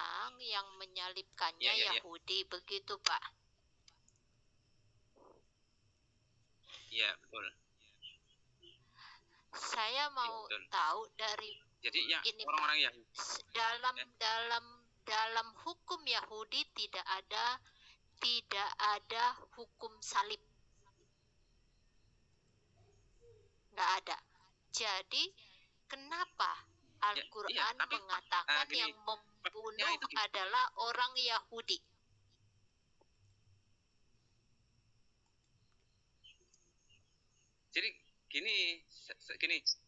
orang yang menyalibkannya Yahudi, begitu Pak? Iya, betul. Saya mau tahu dari ini orang-orang Yahudi. Dalam hukum Yahudi tidak ada hukum salib. Nggak ada. Jadi kenapa Al-Quran mengatakan yang membunuh adalah orang Yahudi? Jadi gini,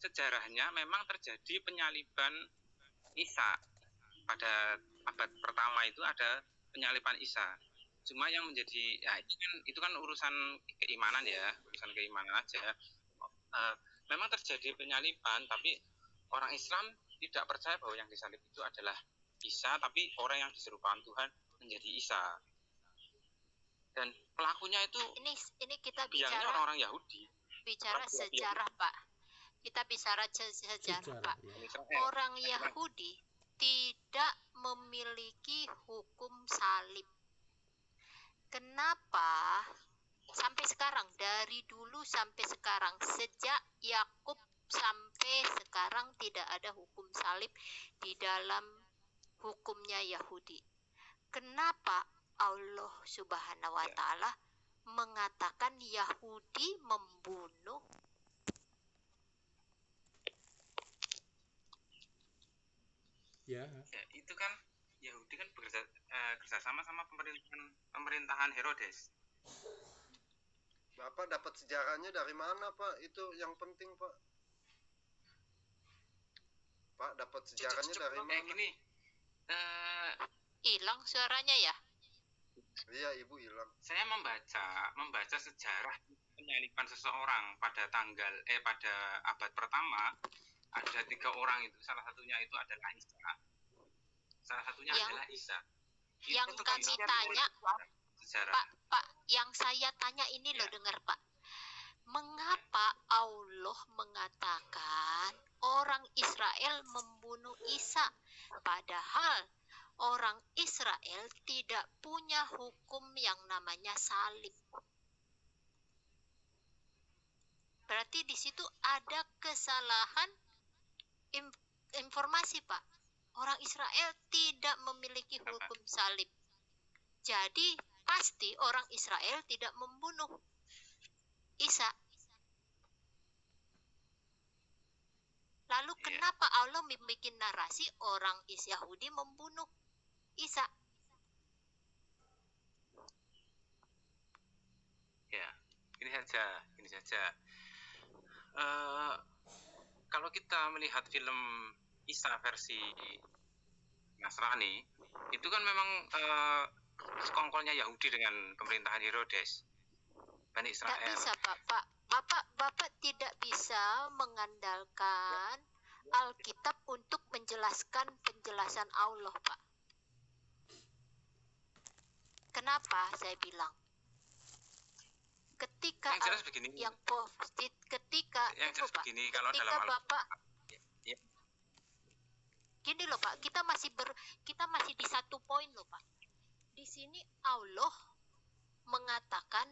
sejarahnya memang terjadi penyaliban Isa. Pada abad pertama itu ada penyaliban Isa. Cuma yang menjadi, ya itu kan urusan keimanan ya, urusan keimanan aja. Memang terjadi penyaliban, tapi orang Islam tidak percaya bahwa yang disalib itu adalah Isa, tapi orang yang diserupakan Tuhan menjadi Isa. Dan pelakunya itu ini kita bicara orang-orang Yahudi. Bicara sejarah Pak. Kita bicara sejarah Pak. Orang Yahudi tidak memiliki hukum salib. Kenapa sampai sekarang, dari dulu sampai sekarang, sejak Yakub sampai sekarang tidak ada hukum salib di dalam hukumnya Yahudi? Kenapa Allah Subhanahu wa Ta'ala mengatakan Yahudi membunuh? Ya, itu kan Yahudi kan kerjasama sama pemerintahan Herodes. Bapak dapat sejarahnya dari mana Pak? Itu yang penting Pak. Pak dapat sejarahnya dari mana? Gini, hilang suaranya ya? Iya, Ibu hilang. Saya membaca sejarah penyaliban seseorang pada pada abad pertama. Ada 3 orang itu, salah satunya itu adalah Isa. Adalah Isa. Yang kami tanya, Pak, yang saya tanya ini loh, dengar Pak. Mengapa Allah mengatakan orang Israel membunuh Isa, padahal orang Israel tidak punya hukum yang namanya salib? Berarti di situ ada kesalahan informasi Pak. Orang Israel tidak memiliki hukum salib. Jadi pasti orang Israel tidak membunuh Isa. Lalu kenapa Allah membuat narasi orang Yahudi membunuh Isa? Ya, ini saja. Kalau kita melihat film Isa versi Nasrani, itu kan memang sekongkolnya Yahudi dengan pemerintahan Herodes, Bani Israel. Tidak bisa Pak. Bapak tidak bisa mengandalkan Alkitab untuk menjelaskan penjelasan Allah Pak. Kenapa saya bilang? Ketika yang jelas begini, ketika Bapak gini loh Pak, kita masih di satu poin loh Pak. Di sini Allah mengatakan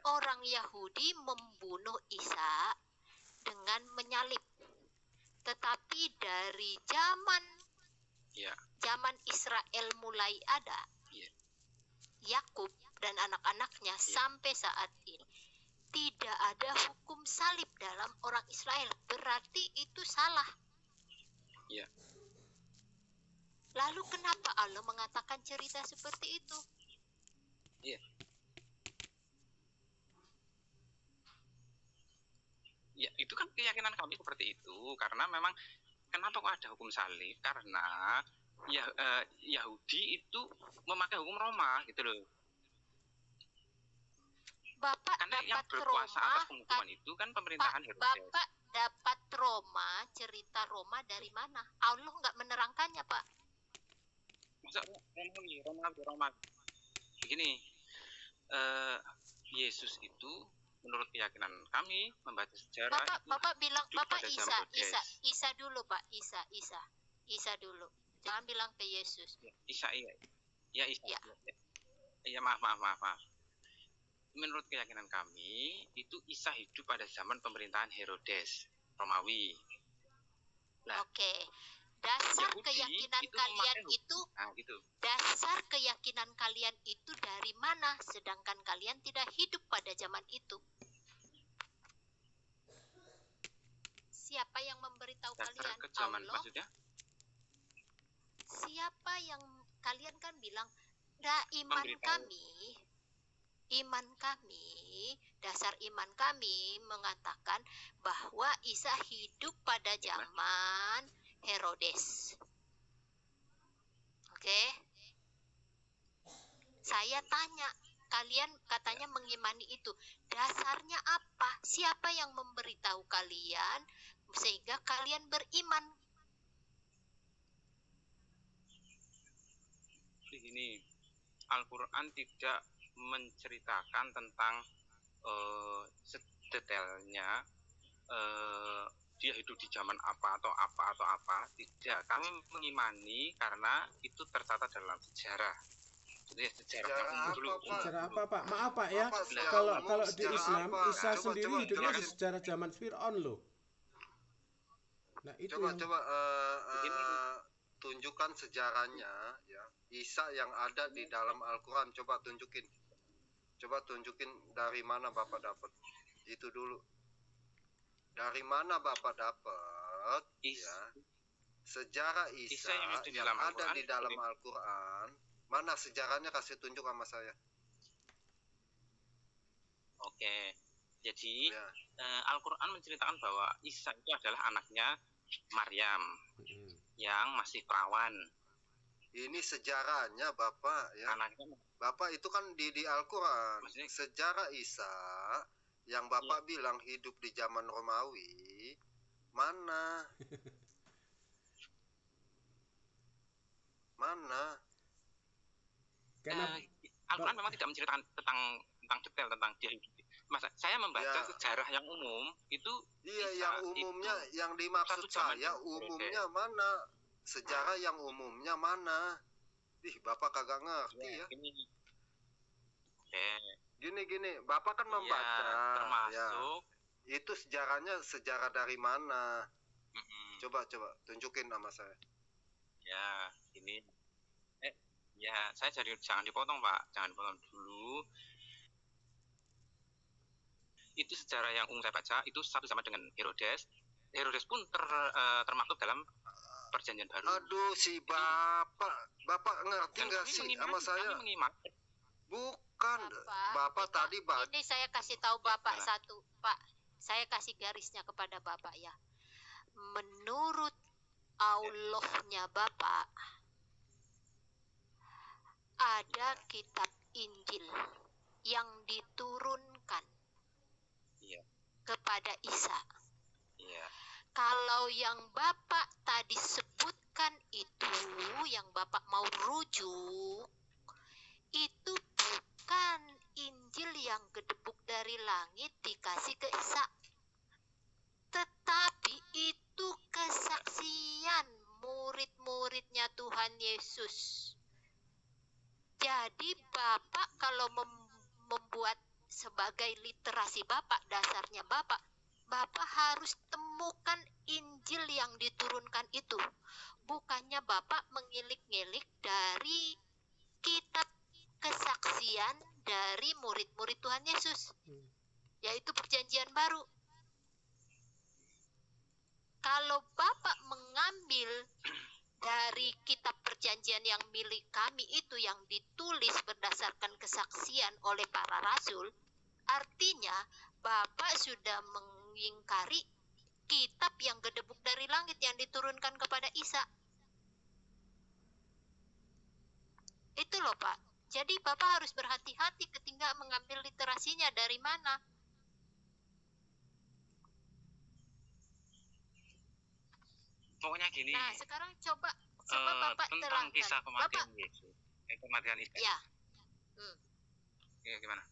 orang Yahudi membunuh Isa dengan menyalib. Tetapi dari zaman Israel mulai ada, Yakub dan anak-anaknya sampai saat ini tidak ada hukum salib dalam orang Israel. Berarti itu salah. Ya. Lalu kenapa Allah mengatakan cerita seperti itu? Iya. Ya, itu kan keyakinan kami seperti itu. Karena memang kenapa kok ada hukum salib? Karena Yahudi itu memakai hukum Roma gitu loh. Bapak karena dapat yang berkuasa Roma, atas penghukuman itu kan pemerintahan Herodes. Bapak dapat Roma, cerita Roma dari mana? Allah nggak menerangkannya, Pak. Masa Roma. Begini, Yesus itu menurut keyakinan kami membaca sejarah Bapak bilang Bapak Isa dulu Pak, Isa dulu. Jangan bilang ke Yesus. Isa, iya. Ya, Isa. Ya. Iya, maaf. Menurut keyakinan kami, itu Isa hidup pada zaman pemerintahan Herodes, Romawi. Nah, Oke. Dasar Yahudi keyakinan itu kalian memakai itu, nah, gitu. dasar keyakinan kalian itu dari mana? Sedangkan kalian tidak hidup pada zaman itu. Siapa yang memberitahu Dasar kalian? kejaman Allah. maksudnya? Siapa yang kalian kan bilang, "Nah, iman kami, dasar iman kami mengatakan bahwa Isa hidup pada zaman Herodes." Oke? Saya tanya, kalian katanya mengimani itu. Dasarnya apa? Siapa yang memberitahu kalian sehingga kalian beriman? Begini, Al-Quran tidak menceritakan tentang sedetailnya dia hidup di zaman apa atau apa. Tidak, kami mengimani karena itu tercatat dalam sejarah. Jadi sejarah dulu. Sejarah apa, Pak? Maaf, Pak ya. Bapak, Kalau di sejarah Islam, apa? Isa Coba, sendiri coba, hidupnya di jelasin. sejarah zaman Fir'aun loh. Nah, itu Coba yang tunjukkan sejarahnya ya. Isa yang ada di dalam Al-Quran, coba tunjukin dari mana Bapak dapat itu dulu. Dari mana Bapak dapat ya sejarah Isa yang ada di dalam Al-Quran? Mana sejarahnya, kasih tunjuk sama saya. Oke, jadi Ya. Al-Quran menceritakan bahwa Isa itu adalah anaknya Maryam yang masih perawan. Ini sejarahnya Bapak ya. Anaknya, Bapak itu kan di Al-Quran. maksudnya, Sejarah Isa yang Bapak bilang hidup di zaman Romawi, mana? Mana? Al-Quran memang tidak menceritakan tentang detail tentang dia hidup. Masa saya membaca sejarah yang umum itu. Iya, Isa yang umumnya itu yang dimaksud saya umumnya mana? Sejarah yang umumnya mana? Ih, Bapak kagak ngerti ya. Gini, Bapak kan membaca. Termasuk. Ya. Itu sejarah dari mana? Coba tunjukin sama saya. Ya, ini. Ya, saya jangan dipotong, Pak. Jangan dipotong dulu. Itu sejarah yang umum saya baca, itu satu sama dengan Herodes. Herodes pun termaktub dalam Perjanjian Baru. Aduh, si Bapak ngerti nggak sih sama saya? Bukan, Bapak tadi ini saya kasih tahu Bapak satu, Pak. Saya kasih garisnya kepada Bapak ya. Menurut Allahnya Bapak, ada kitab Injil yang diturunkan kepada Isa. Kalau yang Bapak tadi sebutkan itu, yang Bapak mau rujuk, itu bukan Injil yang gedebuk dari langit dikasih ke Isa, tetapi itu kesaksian murid-muridnya Tuhan Yesus. Jadi Bapak kalau membuat sebagai literasi Bapak, dasarnya Bapak harus temukan Injil yang diturunkan itu. Bukannya Bapak mengilik-ngilik dari kitab kesaksian dari murid-murid Tuhan Yesus, yaitu Perjanjian Baru. Kalau Bapak mengambil dari kitab perjanjian yang milik kami itu yang ditulis berdasarkan kesaksian oleh para rasul, artinya Bapak sudah mengingkari kitab yang gedebuk dari langit yang diturunkan kepada Isa. Itu loh Pak. Jadi Bapak harus berhati-hati ketika mengambil literasinya dari mana. Pokoknya gini. Nah, sekarang coba Bapak tentang terangkan. kisah kematian Yesus. Kematian Isa. Ya. Gimana?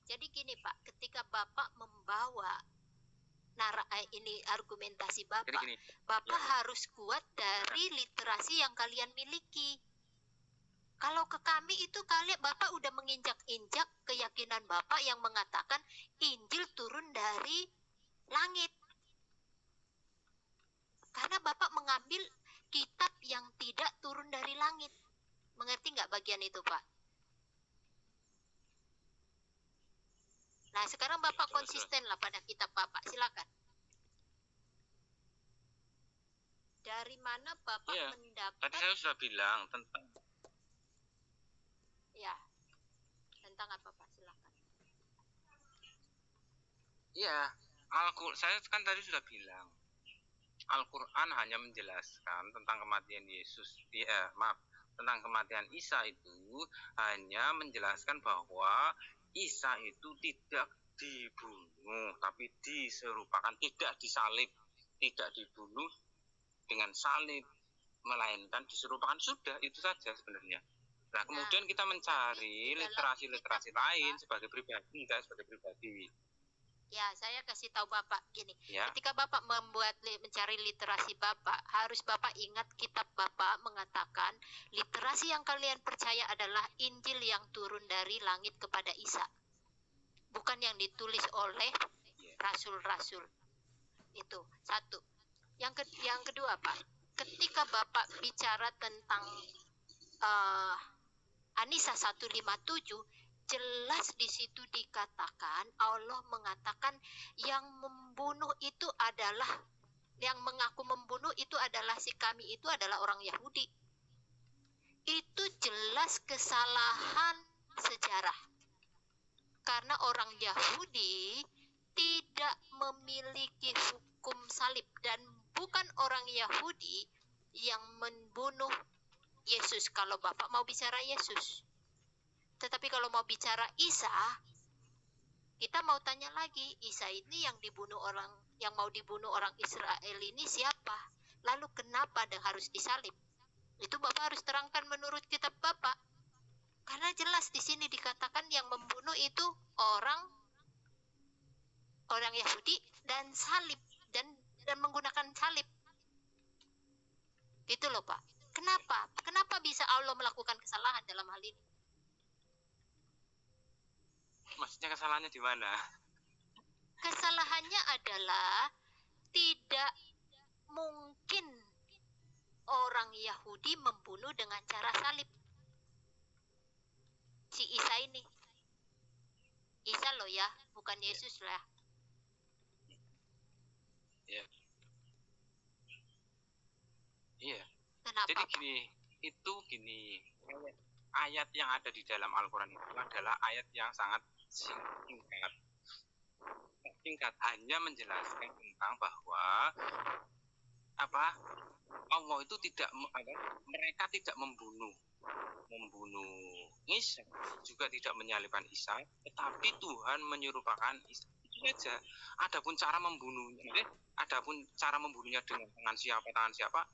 Jadi gini Pak, ketika Bapak membawa ini argumentasi Bapak. Gini, Bapak harus kuat dari literasi yang kalian miliki. Kalau ke kami itu Bapak udah menginjak-injak keyakinan Bapak yang mengatakan Injil turun dari langit. Karena Bapak mengambil kitab yang tidak turun dari langit. Mengerti nggak bagian itu, Pak? Nah, sekarang Bapak konsisten lah pada kitab Bapak. Silakan. Dari mana Bapak mendapat? Tadi saya sudah bilang tentang. Ya, tentang apa Pak? Silakan. Iya, saya kan tadi sudah bilang. Al-Quran hanya menjelaskan tentang kematian Yesus. Tentang kematian Isa itu hanya menjelaskan bahwa Isa itu tidak dibunuh, tapi diserupakan, tidak disalib, tidak dibunuh dengan salib, melainkan diserupakan. Sudah, itu saja sebenarnya. Nah, kemudian kita mencari literasi lain sebagai pribadi, Ya, saya kasih tahu Bapak gini. Ya. Ketika Bapak mencari literasi Bapak, harus Bapak ingat kitab Bapak mengatakan literasi yang kalian percaya adalah Injil yang turun dari langit kepada Isa. Bukan yang ditulis oleh rasul-rasul. Itu satu. Yang kedua, Pak, ketika Bapak bicara tentang An-Nisa 157, jelas di situ dikatakan, Allah mengatakan yang membunuh itu adalah, yang mengaku membunuh itu adalah si kami itu adalah orang Yahudi. Itu jelas kesalahan sejarah. Karena orang Yahudi tidak memiliki hukum salib dan bukan orang Yahudi yang membunuh Yesus kalau Bapak mau bicara Yesus. Tetapi kalau mau bicara Isa, kita mau tanya lagi, Isa ini yang mau dibunuh orang Israel ini siapa? Lalu kenapa harus disalib? Itu Bapak harus terangkan menurut kitab Bapak. Karena jelas di sini dikatakan yang membunuh itu orang Yahudi dan salib dan menggunakan salib. Gitu loh, Pak. Kenapa? Kenapa bisa Allah melakukan kesalahan dalam hal ini? Maksudnya kesalahannya di mana? Kesalahannya adalah tidak mungkin orang Yahudi membunuh dengan cara salib. Si Isa ini. Isa loh ya, bukan Yesus lah. Iya. Iya. Kenapa? Jadi gini. Ayat yang ada di dalam Al-Quran itu adalah ayat yang sangat singkat, hanya menjelaskan tentang bahwa Allah itu mereka tidak membunuh Isa, juga tidak menyalibkan Isa, tetapi Tuhan menyerupakan Isa. Itu saja. Adapun cara membunuhnya dengan tangan siapa,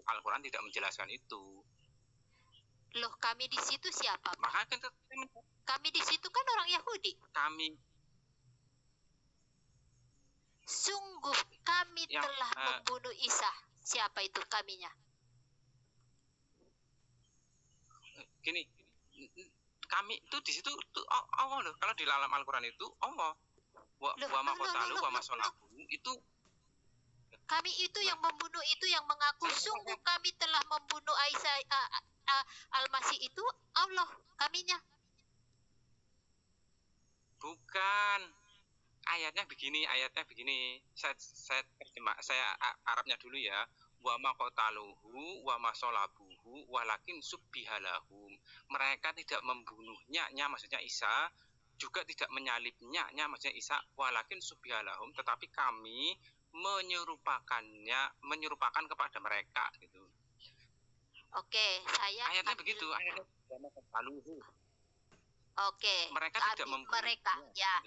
Al-Quran tidak menjelaskan itu. Loh, kami di situ siapa? Maka kami di situ kan orang Yahudi. Sungguh kami telah membunuh Isa. Siapa itu kaminya? Gini, kami itu di situ Allah loh. Kalau di dalam Al-Quran itu Allah. Wa ma qatalu wa ma salabu itu. Kami itu yang membunuh itu yang mengaku sungguh kami telah membunuh Isa Al-Masih itu Allah kaminya. Bukan. Ayatnya begini. Saya terjemah, saya Arabnya dulu ya. Wa ma qataluhu wa ma salabuhu walakin subbihalahum. Mereka tidak membunuhnya, maksudnya Isa, juga tidak menyalibnya, maksudnya Isa, walakin subbihalahum, tetapi kami menyerupakan kepada mereka gitu. Oke, ayatnya begitu, ayatnya wa ma qataluhu. Oke, mereka tidak membunuh. Ya.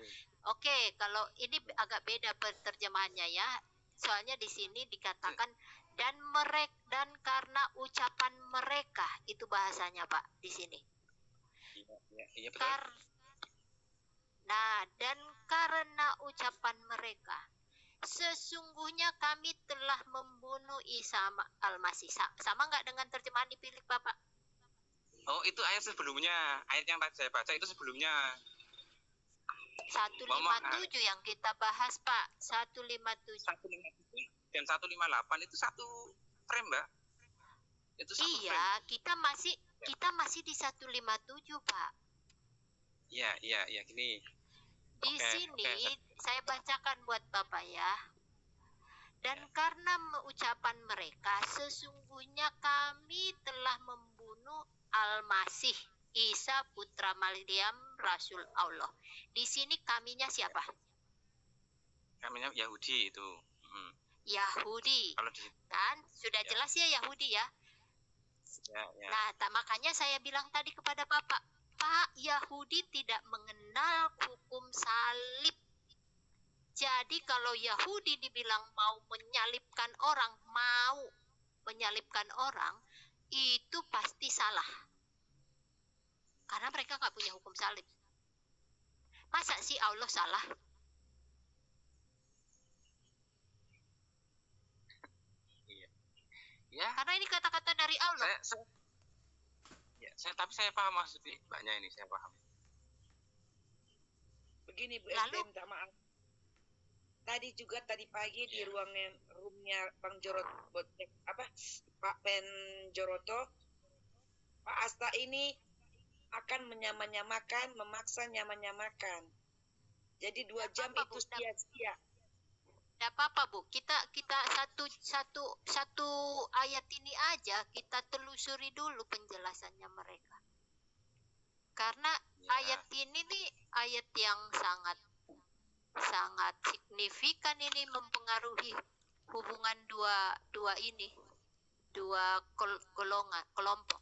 Oke, kalau ini agak beda terjemahannya ya. Soalnya di sini dikatakan dan karena ucapan mereka, itu bahasanya Pak di sini. Iya betul. Nah, dan karena ucapan mereka. sesungguhnya kami telah membunuh Isa Al-Masih. Sama nggak dengan terjemahan dipilih Bapak? Oh, itu ayat sebelumnya. Ayat yang tadi saya baca itu sebelumnya. 157 yang kita bahas, Pak. 157. 157 dan 158 itu satu frame, Mbak. Itu satu iya, frame. Kita masih di 157, Pak. Iya, gini. Di sini saya bacakan buat Bapak ya. Dan karena ucapan mereka, sesungguhnya kami telah membunuh Al-Masih Isa putra Maryam Rasul Allah. Di sini kaminya siapa? Kaminya Yahudi itu. Yahudi. Kan sudah jelas ya Yahudi ya. Ya. Nah, makanya saya bilang tadi kepada Bapak, Pak, Yahudi tidak mengenal hukum salib. Jadi kalau Yahudi dibilang mau menyalibkan orang, itu pasti salah. Karena mereka nggak punya hukum salib. Masa sih Allah salah? Ya. Karena ini kata-kata dari Allah. Tapi saya paham maksudnya banyak ini, saya paham. Begini Bu SD, minta maaf. Tadi pagi di roomnya Bang Pak Penjoroto, Pak Asta ini akan memaksa nyamakan. Jadi 2 jam itu sia-sia. Tidak apa-apa Bu, kita satu ayat ini aja kita telusuri dulu penjelasannya mereka. Karena ayat ini nih ayat yang sangat signifikan, ini mempengaruhi hubungan dua kelompok.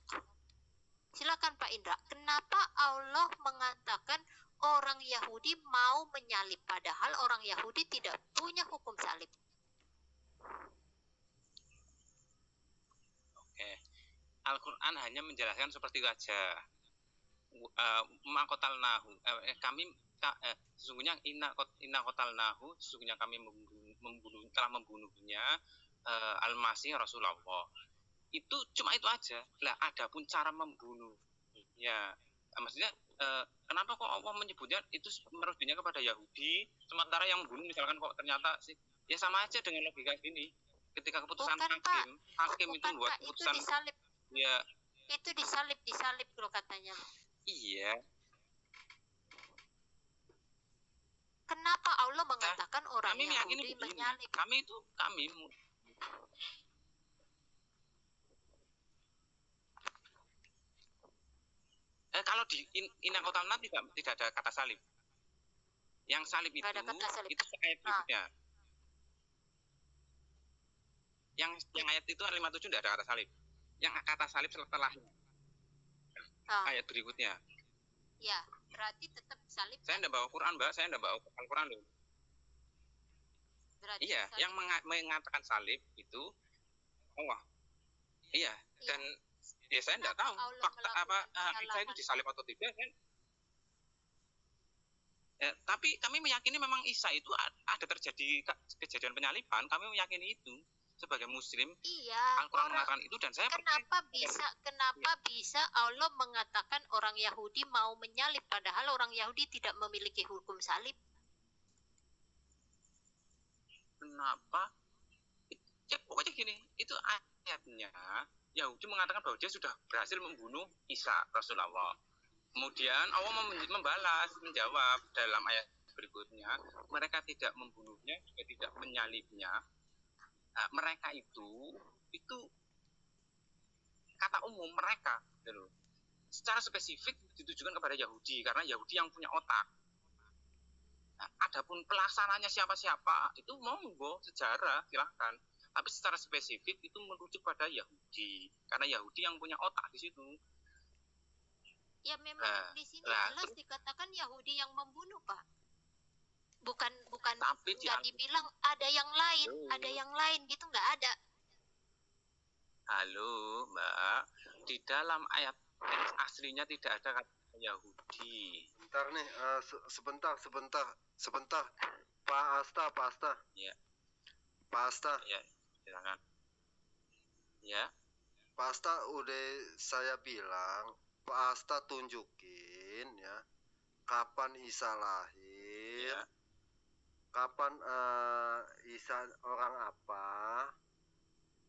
Silakan Pak Indra, kenapa Allah mengatakan orang Yahudi mau menyalib padahal orang Yahudi tidak punya hukum salib? Oke. Al-Qur'an hanya menjelaskan seperti itu aja. Sesungguhnya inna qatalnahu, sesungguhnya kami telah membunuhnya Al-Masih Rasulullah. Itu cuma itu aja. Lah adapun cara membunuh ya maksudnya kenapa kok Allah menyebutnya itu merujuknya kepada Yahudi, sementara yang membunuh misalkan kok ternyata sih ya sama aja dengan logika gini. Ketika keputusan hakim itu buat keputusan itu disalib. Ya. Itu disalib kalau katanya. Iya. Kenapa Allah mengatakan orang Yahudi menyalib? Kami kalau di Inna Qatalna tidak ada kata salib. Yang salib itu ayat berikutnya. Yang ayat itu 57 tidak ada kata salib. Yang kata salib setelahnya. Ayat berikutnya. Ya, berarti tetap salib. Saya tidak bawa Quran, Mbak. Saya tidak bawa Al-Quran loh. Berarti iya, salib. Yang mengatakan salib itu Allah. Iya, dan ya saya tidak tahu fakta Isa itu disalib atau tidak kan. Tapi kami meyakini memang Isa itu ada terjadi kejadian penyaliban. Kami meyakini itu sebagai Muslim. Iya. Al-Quran mengatakan itu dan saya. Kenapa bisa Allah mengatakan orang Yahudi mau menyalib padahal orang Yahudi tidak memiliki hukum salib? Kenapa? Ya pokoknya gini, itu ayatnya Yahudi mengatakan bahwa dia sudah berhasil membunuh Isa Rasulullah. Kemudian Allah menjawab dalam ayat berikutnya, mereka tidak membunuhnya, juga tidak menyalibnya. Nah, mereka itu kata umum mereka, gitu. Secara spesifik ditujukan kepada Yahudi karena Yahudi yang punya otak. Nah, adapun pelaksananya siapa-siapa itu monggo sejarah silahkan. Tapi secara spesifik itu merujuk pada Yahudi karena Yahudi yang punya otak di situ. Ya memang di sini jelas dikatakan Yahudi yang membunuh, Pak. Bukan nggak dibilang ada yang lain gitu, nggak ada. Halo Mbak, di dalam ayat aslinya tidak ada kata Yahudi. Bentar nih, sebentar. Pak Asta. Ya. Pak Asta. Ya, silakan. Ya. Pak Asta udah saya bilang, Pak Asta tunjukin ya, kapan Isa lahir, Ya. kapan Isa orang apa,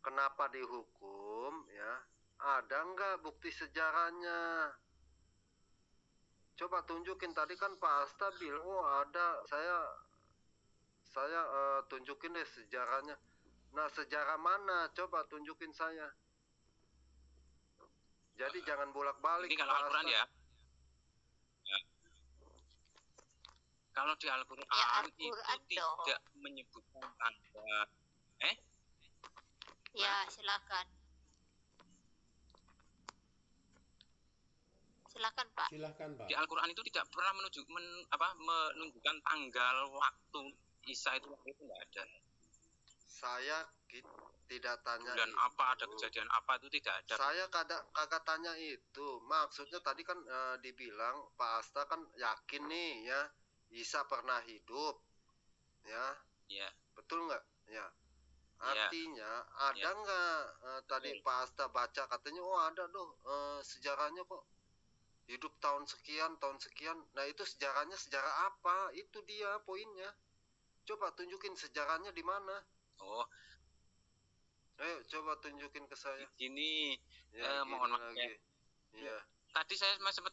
kenapa dihukum ya, ada nggak bukti sejarahnya? Coba tunjukin. Tadi kan Pak Asta bilang, oh ada, saya tunjukin deh sejarahnya. Nah, sejarah mana? Coba tunjukin saya. Jadi jangan bolak-balik. Ini kalau Al-Quran ya. Kalau di Al-Quran, itu tidak menyebutkan tanggal. Ya, silakan. Silakan, Pak. Silakan, Pak. Di Al-Quran itu tidak pernah menunjukkan tanggal waktu Isa itu lahir, itu nggak ada. Saya tidak tanya bulan itu. Apa ada kejadian apa itu tidak ada. Saya kagak tanya itu. Maksudnya tadi kan dibilang Pak Asta kan yakin nih ya Isa pernah hidup ya. Iya. Betul nggak? Ya. Artinya ada nggak tadi Pak Asta baca katanya oh ada dong sejarahnya kok hidup tahun sekian. Nah itu sejarahnya sejarah apa? Itu dia poinnya. Coba tunjukin sejarahnya di mana. Oh. Ayo coba tunjukin ke saya. Gini, mohon maaf ya. Iya. Tadi saya sempat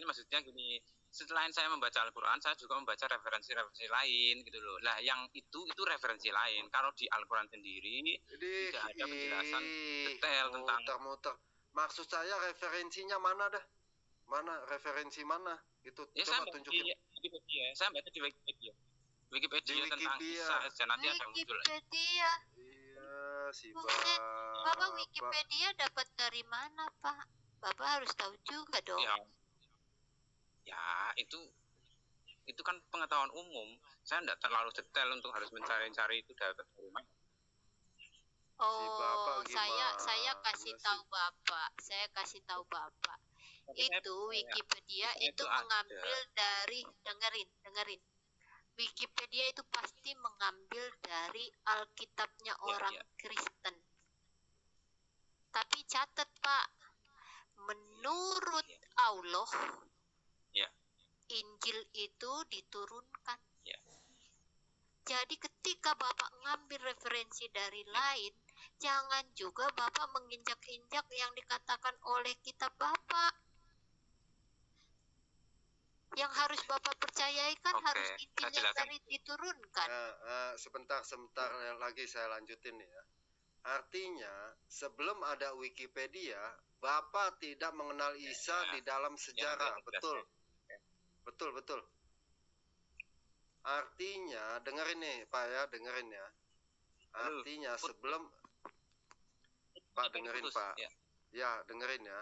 maksudnya gini, selain saya membaca Al-Quran, saya juga membaca referensi-referensi lain gitu loh. Lah yang itu referensi lain. Kalau di Al-Quran sendiri tidak ada penjelasan detail tentang muter-muter. Maksud saya referensinya mana dah? Mana referensi mana? Itu ya, coba tunjukin. Saya baca di Wikipedia. Wikipedia tentang Isa nanti ada muncul. Wikipedia. Iya, si Bapak Wikipedia dapat dari mana, Pak? Bapak harus tahu juga dong. Ya, itu kan pengetahuan umum. Saya tidak terlalu detail untuk harus mencari-cari itu dapat dari mana. Oh, saya kasih tahu Bapak. Saya kasih tahu Bapak. Itu Wikipedia itu mengambil dari dengerin. Wikipedia itu pasti mengambil dari Alkitabnya orang Kristen. Tapi catat, Pak, menurut Allah, Injil itu diturunkan. Jadi ketika Bapak ngambil referensi dari lain, jangan juga Bapak menginjak-injak yang dikatakan oleh kitab Bapak. Yang harus Bapak percayai kan harus Injil yang dari diturunkan. Sebentar lagi saya lanjutin ya. Artinya sebelum ada Wikipedia, Bapak tidak mengenal Isa di dalam sejarah, betul? Betul. Artinya dengerin nih Pak ya, dengerin ya. Artinya sebelum Pak dengerin Pak. Ya dengerin ya.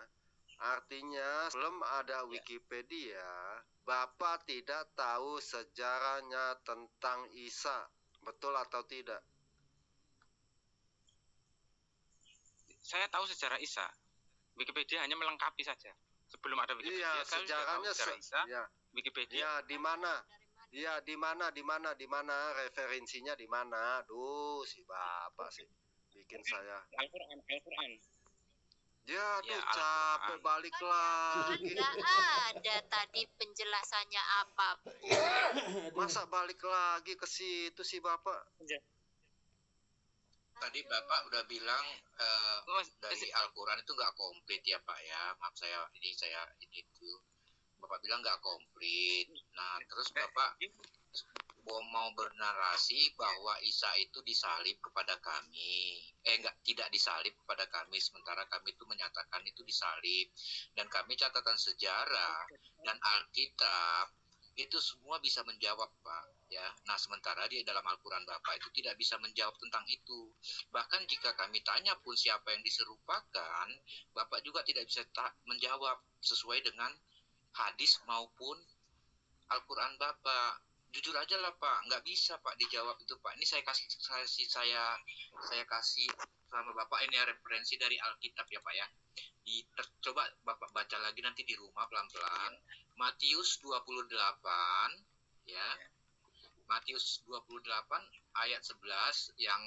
Artinya sebelum ada Wikipedia, Bapak tidak tahu sejarahnya tentang Isa, betul atau tidak? Saya tahu sejarah Isa. Wikipedia hanya melengkapi saja. Sebelum ada Wikipedia, iya, saya sejarahnya sejarah Isa. Wikipedia. Ya, di mana? Iya, di mana referensinya di mana? Aduh, si Bapak sih bikin saya. Al-Quran. Ya, aduh, capek balik lagi. Nggak ada tadi penjelasannya apapun. Masa balik lagi ke situ sih Bapak? Tadi Bapak udah bilang dari Al-Quran itu nggak komplit ya Pak ya. Maaf saya itu. Bapak bilang nggak komplit. Nah, terus Bapak mau bernarasi bahwa Isa itu disalib kepada kami. Tidak disalib kepada kami, sementara kami itu menyatakan itu disalib. Dan kami catatan sejarah dan Alkitab itu semua bisa menjawab Pak. Ya, nah sementara di dalam Al-Quran Bapak itu tidak bisa menjawab tentang itu. Bahkan jika kami tanya pun siapa yang diserupakan, Bapak juga tidak bisa menjawab sesuai dengan hadis maupun Al-Quran Bapak. Jujur aja lah Pak, nggak bisa Pak dijawab itu Pak. Ini saya kasih sama Bapak ini ya referensi dari Alkitab ya Pak ya. Coba Bapak baca lagi nanti di rumah pelan-pelan. Matius 28 ya. Matius 28 ayat 11 yang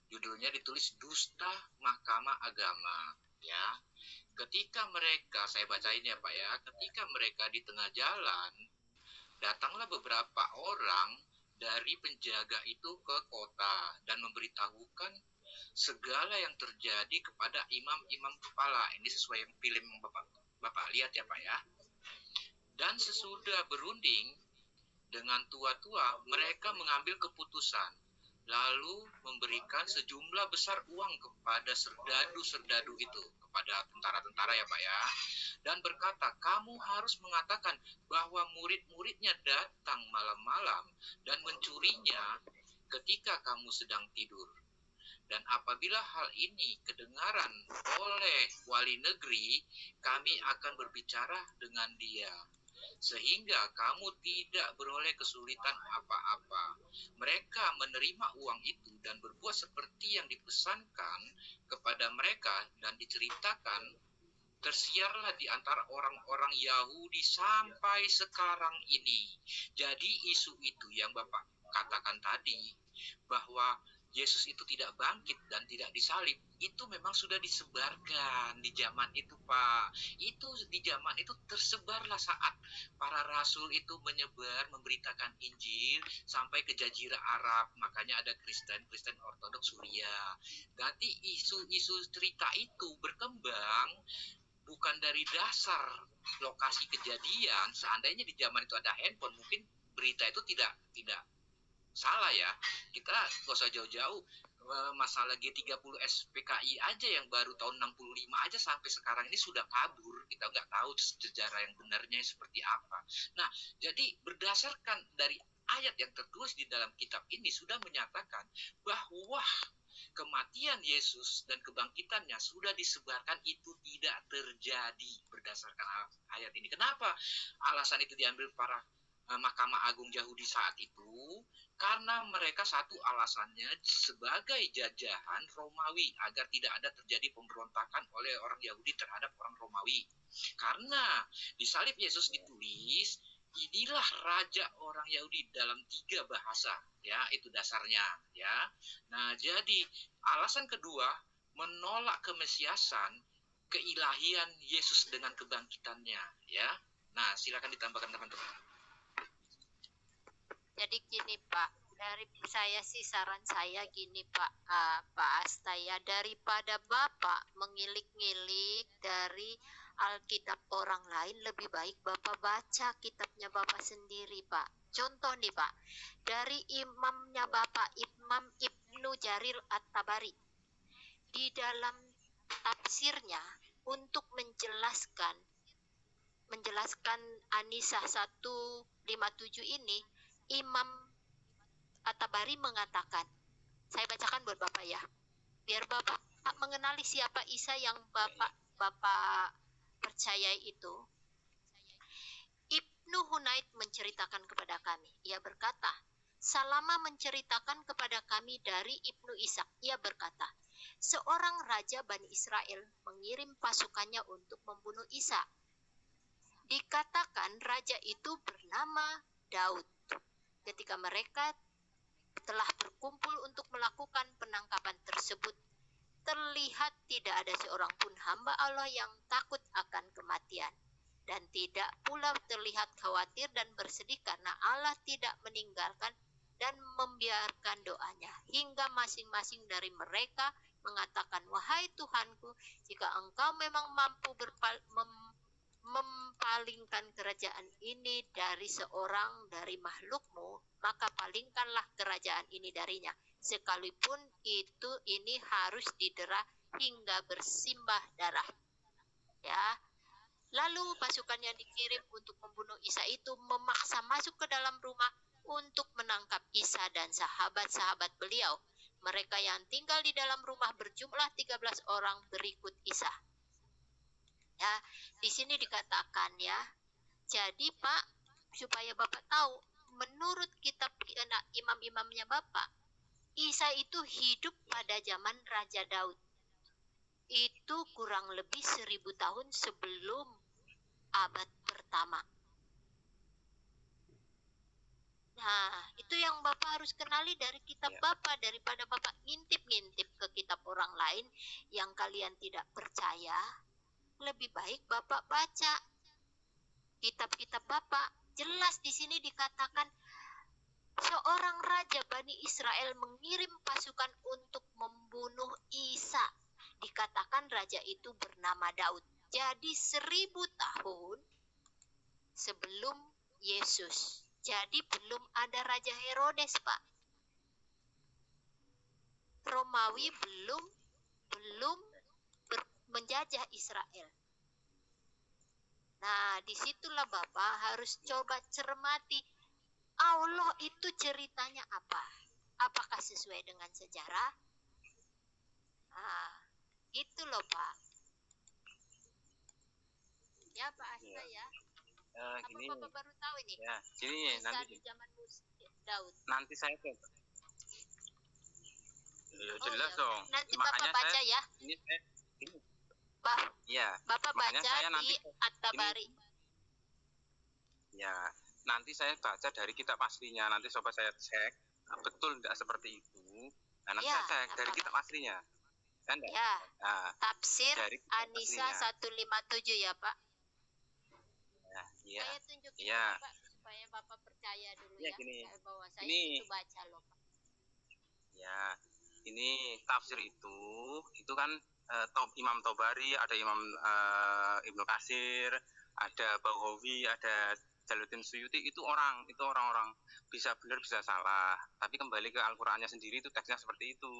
judulnya ditulis dusta Mahkamah Agama, ya. Ketika mereka, saya bacain ya Pak ya, ketika mereka di tengah jalan, datanglah beberapa orang dari penjaga itu ke kota dan memberitahukan segala yang terjadi kepada imam-imam kepala. Ini sesuai film yang Bapak lihat ya Pak ya. Dan sesudah berunding dengan tua-tua, mereka mengambil keputusan, lalu memberikan sejumlah besar uang kepada serdadu-serdadu itu, kepada tentara-tentara ya Pak ya, dan berkata, kamu harus mengatakan bahwa murid-muridnya datang malam-malam dan mencurinya ketika kamu sedang tidur. Dan apabila hal ini kedengaran oleh wali negeri, kami akan berbicara dengan dia, sehingga kamu tidak beroleh kesulitan apa-apa. Mereka menerima uang itu dan berbuat seperti yang dipesankan kepada mereka, dan diceritakan tersiarlah di antara orang-orang Yahudi sampai sekarang ini. Jadi isu itu yang Bapak katakan tadi, bahwa Yesus itu tidak bangkit dan tidak disalib, itu memang sudah disebarkan di zaman itu Pak. Itu di zaman itu tersebarlah saat para rasul itu menyebar, memberitakan Injil sampai ke Jazirah Arab. Makanya ada Kristen Ortodoks Suriah. Nanti isu-isu cerita itu berkembang bukan dari dasar lokasi kejadian. Seandainya di zaman itu ada handphone, mungkin berita itu tidak salah ya. Kita gak usah jauh-jauh, masalah G30 SPKI aja yang baru tahun 65 aja sampai sekarang ini sudah kabur. Kita nggak tahu sejarah yang benarnya seperti apa. Nah, jadi berdasarkan dari ayat yang tertulis di dalam kitab ini sudah menyatakan bahwa kematian Yesus dan kebangkitannya sudah disebarkan, itu tidak terjadi berdasarkan ayat ini. Kenapa alasan itu diambil para Mahkamah Agung Yahudi saat itu? Karena mereka satu alasannya sebagai jajahan Romawi, agar tidak ada terjadi pemberontakan oleh orang Yahudi terhadap orang Romawi. Karena di salib Yesus ditulis, inilah raja orang Yahudi dalam 3 bahasa, ya, itu dasarnya, ya. Nah, jadi alasan kedua, menolak kemesiasan, keilahian Yesus dengan kebangkitannya, ya. Nah, silakan ditambahkan teman-teman. Jadi gini Pak, dari saya sih, saran saya gini Pak, Pak Asta ya, daripada Bapak mengilik-ngilik dari Alkitab orang lain, lebih baik Bapak baca kitabnya Bapak sendiri Pak. Contoh nih Pak, dari imamnya Bapak, Imam Ibnu Jarir At-Tabari, di dalam tafsirnya untuk menjelaskan An-Nisa 157 ini, Imam At-Tabari mengatakan, saya bacakan buat Bapak ya, biar Bapak mengenali siapa Isa yang Bapak percayai itu. Ibnu Hunaid menceritakan kepada kami, ia berkata, Salama menceritakan kepada kami dari Ibnu Ishak, ia berkata, seorang raja Bani Israel mengirim pasukannya untuk membunuh Isa. Dikatakan raja itu bernama Daud. Ketika mereka telah berkumpul untuk melakukan penangkapan tersebut, terlihat tidak ada seorang pun hamba Allah yang takut akan kematian, dan tidak pula terlihat khawatir dan bersedih karena Allah tidak meninggalkan dan membiarkan doanya, hingga masing-masing dari mereka mengatakan, wahai Tuhanku, jika engkau memang mampu mempalingkan kerajaan ini dari seorang dari makhlukmu, maka palingkanlah kerajaan ini darinya, sekalipun ini harus didera hingga bersimbah darah. Ya. Lalu pasukan yang dikirim untuk membunuh Isa itu memaksa masuk ke dalam rumah untuk menangkap Isa dan sahabat-sahabat beliau. Mereka yang tinggal di dalam rumah berjumlah 13 orang berikut Isa. Ya, di sini dikatakan ya. Jadi Pak, supaya Bapak tahu, menurut kitab imam-imamnya Bapak, Isa itu hidup pada zaman Raja Daud. Itu kurang lebih 1000 tahun sebelum abad pertama. Nah, itu yang Bapak harus kenali dari kitab Bapak, daripada Bapak ngintip-ngintip ke kitab orang lain yang kalian tidak percaya. Lebih baik Bapak baca kitab-kitab Bapak. Jelas di sini dikatakan seorang raja Bani Israel mengirim pasukan untuk membunuh Isa. Dikatakan raja itu bernama Daud. Jadi 1000 tahun sebelum Yesus. Jadi belum ada Raja Herodes, Pak. Romawi belum menjajah Israel. Nah, disitulah Bapak harus coba cermati Allah itu ceritanya apa? Apakah sesuai dengan sejarah? Gitu loh, Pak. Ya, Pak Asta ya. Apa Gini, Bapak baru tahu ini? Ya, gini nanti di zaman Daud. Nanti saya jelas ya. dong. Nanti Bapak baca ya. Ini Bapak baca di At-Tabari. Ya, nanti saya baca dari kitab aslinya. Nanti coba saya cek betul tidak seperti itu. Nah, nanti saya cek dari kitab aslinya. Kan enggak? Ya. Tafsir Anisa 157 ya, Pak. Iya. Saya tunjukin Bapak supaya Bapak percaya dulu ya. Bahwa saya itu baca loh, Pak. Ya, ini tafsir itu kan Imam Tobari, ada Imam Ibnu Katsir, ada Baghawi, ada Jalaluddin Suyuti, itu orang-orang bisa benar bisa salah. Tapi kembali ke Al-Qur'annya sendiri itu teksnya seperti itu.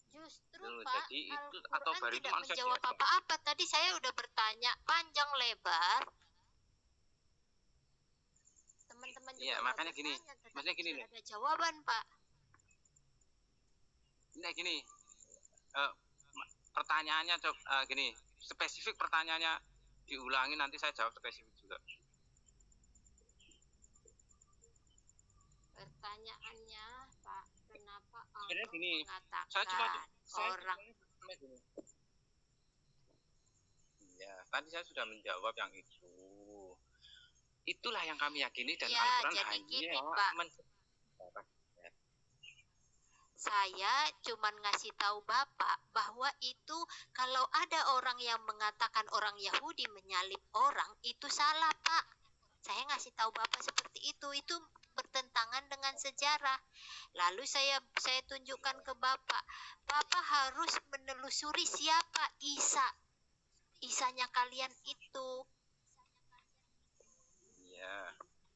Justru Pak, jadi itu Al-Quran tidak menjawab apa-apa. Tadi saya udah bertanya panjang lebar. Teman-teman juga makanya gini. Maksudnya gini nih. Ada jawaban, Pak. Nah, gini. Pertanyaannya gini, spesifik pertanyaannya diulangi, nanti saya jawab spesifik juga. Pertanyaannya, Pak, kenapa Allah mengatakan orang? Ya, tadi saya sudah menjawab yang itu. Itulah yang kami yakini dan Al-Quran hanya saya cuman ngasih tahu Bapak bahwa itu kalau ada orang yang mengatakan orang Yahudi menyalib orang, itu salah, Pak. Saya ngasih tahu Bapak seperti itu bertentangan dengan sejarah. Lalu saya tunjukkan ke Bapak harus menelusuri siapa Isanya kalian itu.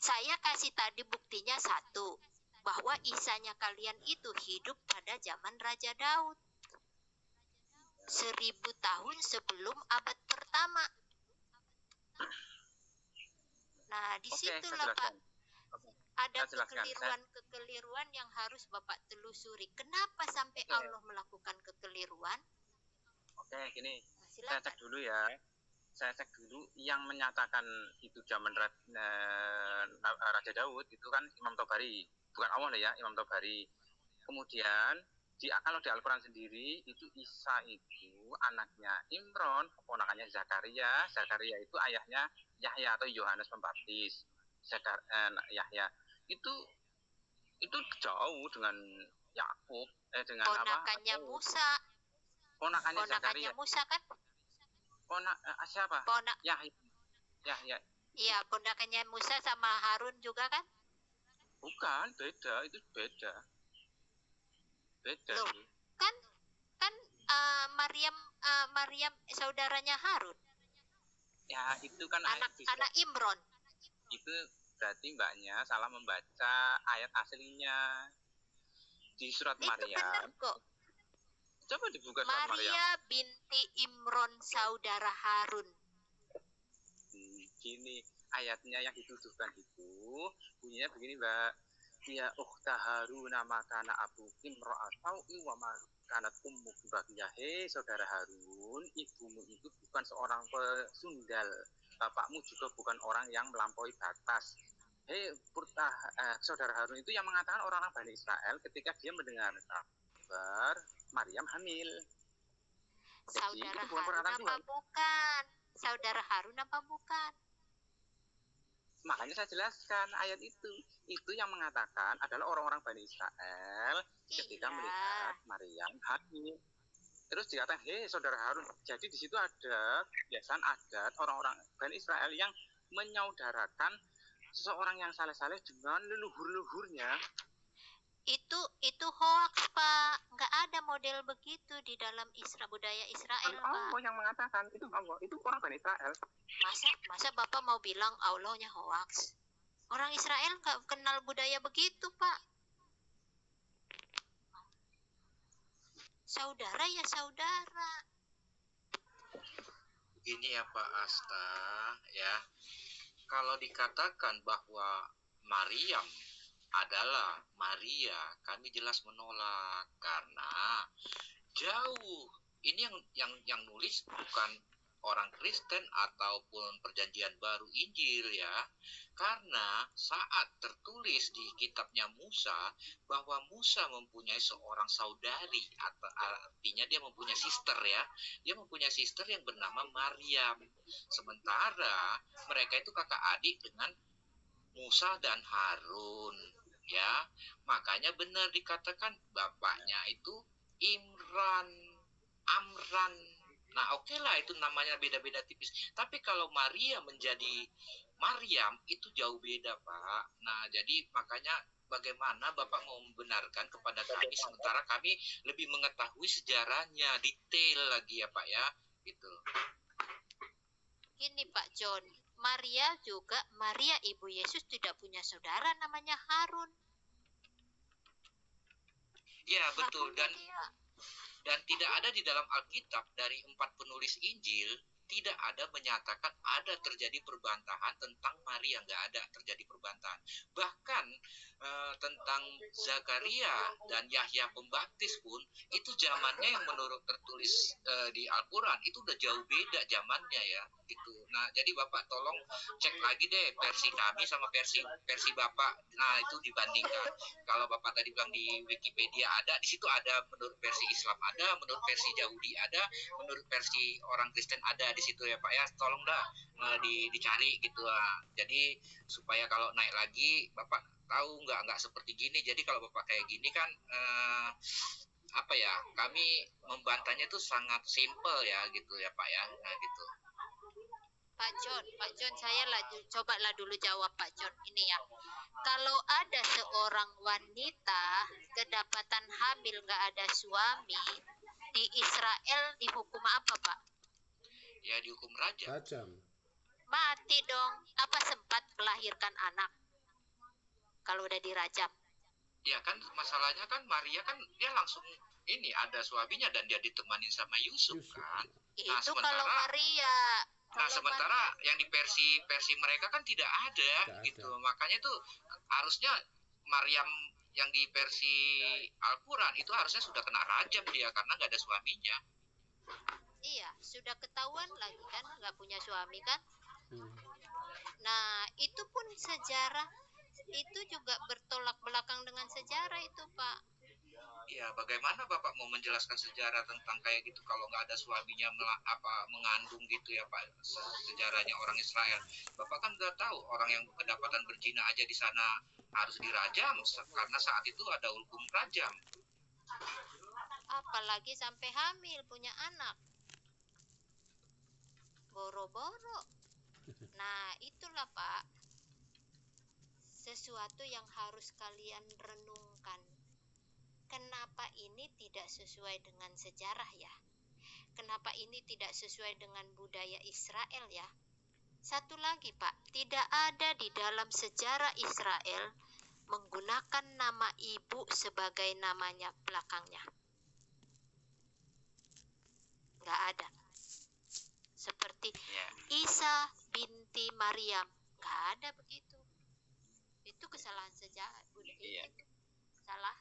Saya kasih tadi buktinya satu, bahwa Isanya kalian itu hidup pada zaman Raja Daud. 1000 tahun sebelum abad pertama. Nah, disitulah Pak, ada kekeliruan yang harus Bapak telusuri. Kenapa sampai Allah melakukan kekeliruan? Oke, gini, saya cek dulu ya. Saya cek dulu yang menyatakan itu zaman Raja Daud itu kan Imam Tobari, bukan Allah ya, Imam Tobari. Kemudian kalau di Al-Quran sendiri itu Isa itu anaknya Imron, keponakannya Zakaria. Zakaria itu ayahnya Yahya atau Yohanes Pembaptis. Yahya itu jauh dengan Yakub, dengan ponakannya Musa. Ponakannya Zakaria. Musa kan? Siapa? Yahya. Iya, ponakannya Musa sama Harun juga kan? Bukan, beda, itu beda. Loh, kan Maryam saudaranya Harun. Ya, itu kan anak Imron. Itu berarti mbaknya salah membaca ayat aslinya di surat Maryam. Itu benar kok. Coba dibuka surat Maryam. Maria binti Imron saudara Harun. Gini, ayatnya yang dituduhkan itu bunyinya begini, Mbak. Ya ukhta Harun makana abu imra'atau wa makanat ummuki baghiyah. Hei saudara Harun, ibumu itu bukan seorang pesundal. Bapakmu juga bukan orang yang melampaui batas. Hei saudara Harun itu yang mengatakan orang-orang Bani Israel ketika dia mendengar kabar Maryam hamil. Saudara Harun apa bukan? Saudara Harun apa bukan? Makanya saya jelaskan ayat itu yang mengatakan adalah orang-orang Bani Israel ketika melihat Maryam hamil. Terus dikatakan, hei saudara Harun, jadi di situ ada kebiasaan adat orang-orang Bani Israel yang menyaudarakan seseorang yang saleh-saleh dengan leluhur-leluhurnya. Itu hoax, Pak. Nggak ada model begitu di dalam budaya Israel, Pak. Allah yang mengatakan, itu Allah, itu orang Bani Israel. Masa Bapak mau bilang Allahnya hoax? Orang Israel nggak kenal budaya begitu, Pak. Saudara ya saudara. Ini ya Pak Asta, ya. Kalau dikatakan bahwa Maryam adalah Maria, kami jelas menolak karena jauh. Ini yang nulis bukan orang Kristen ataupun Perjanjian Baru Injil ya. Karena saat tertulis di kitabnya Musa bahwa Musa mempunyai seorang saudari, artinya dia mempunyai sister ya. Dia mempunyai sister yang bernama Maryam. Sementara mereka itu kakak adik dengan Musa dan Harun ya. Makanya benar dikatakan bapaknya itu Amran. Nah oke lah itu namanya beda-beda tipis. Tapi kalau Maria menjadi Maryam itu jauh beda Pak. Nah jadi makanya bagaimana Bapak mau membenarkan kepada kami sementara kami lebih mengetahui sejarahnya detail lagi ya Pak ya. Gitu. Gini Pak John, Maria ibu Yesus tidak punya saudara namanya Harun. Ya betul dan tidak ada di dalam Alkitab dari 4 penulis Injil tidak ada menyatakan ada terjadi perbantahan tentang Maria, nggak ada terjadi perbantahan. Bahkan tentang Zakaria dan Yahya Pembaptis pun itu zamannya yang menurut tertulis di Al-Quran itu udah jauh beda zamannya ya gitu. Nah jadi Bapak tolong cek lagi deh versi kami sama versi Bapak. Nah itu dibandingkan. Kalau Bapak tadi bilang di Wikipedia ada, di situ ada menurut versi Islam ada, menurut versi Yahudi ada, menurut versi orang Kristen ada di situ ya Pak ya. Tolong dah dicari gitu lah. Jadi supaya kalau naik lagi Bapak tahu nggak seperti gini. Jadi kalau Bapak kayak gini kan apa ya, kami membantahnya itu sangat simple ya gitu ya Pak ya. Nah gitu. Pak John, saya cobalah dulu jawab Pak John ini ya. Kalau ada seorang wanita kedapatan hamil nggak ada suami di Israel dihukum apa Pak? Ya dihukum rajam. Mati dong. Apa sempat melahirkan anak kalau udah dirajam? Ya kan masalahnya kan Maria kan dia langsung ini ada suaminya dan dia ditemani sama Yusuf kan. Nah, itu kalau Maria. Nah sementara yang di versi mereka kan tidak ada gitu. Makanya tuh harusnya Maryam yang di versi Al-Quran itu harusnya sudah kena rajam dia karena nggak ada suaminya. Iya, sudah ketahuan lagi kan nggak punya suami kan. Nah itu pun sejarah itu juga bertolak belakang dengan sejarah itu Pak. Ya bagaimana Bapak mau menjelaskan sejarah tentang kayak gitu kalau nggak ada suaminya mengandung gitu ya Pak, sejarahnya orang Israel. Bapak kan udah tahu orang yang kedapatan berzina aja di sana harus dirajam karena saat itu ada hukum rajam. Apalagi sampai hamil punya anak. Boro-boro. Nah itulah Pak, sesuatu yang harus kalian renungkan. Kenapa ini tidak sesuai dengan sejarah ya? Kenapa ini tidak sesuai dengan budaya Israel ya? Satu lagi Pak, tidak ada di dalam sejarah Israel menggunakan nama ibu sebagai namanya belakangnya. Nggak ada. Seperti Isa binti Maryam, nggak ada begitu. Itu kesalahan sejarah. Salah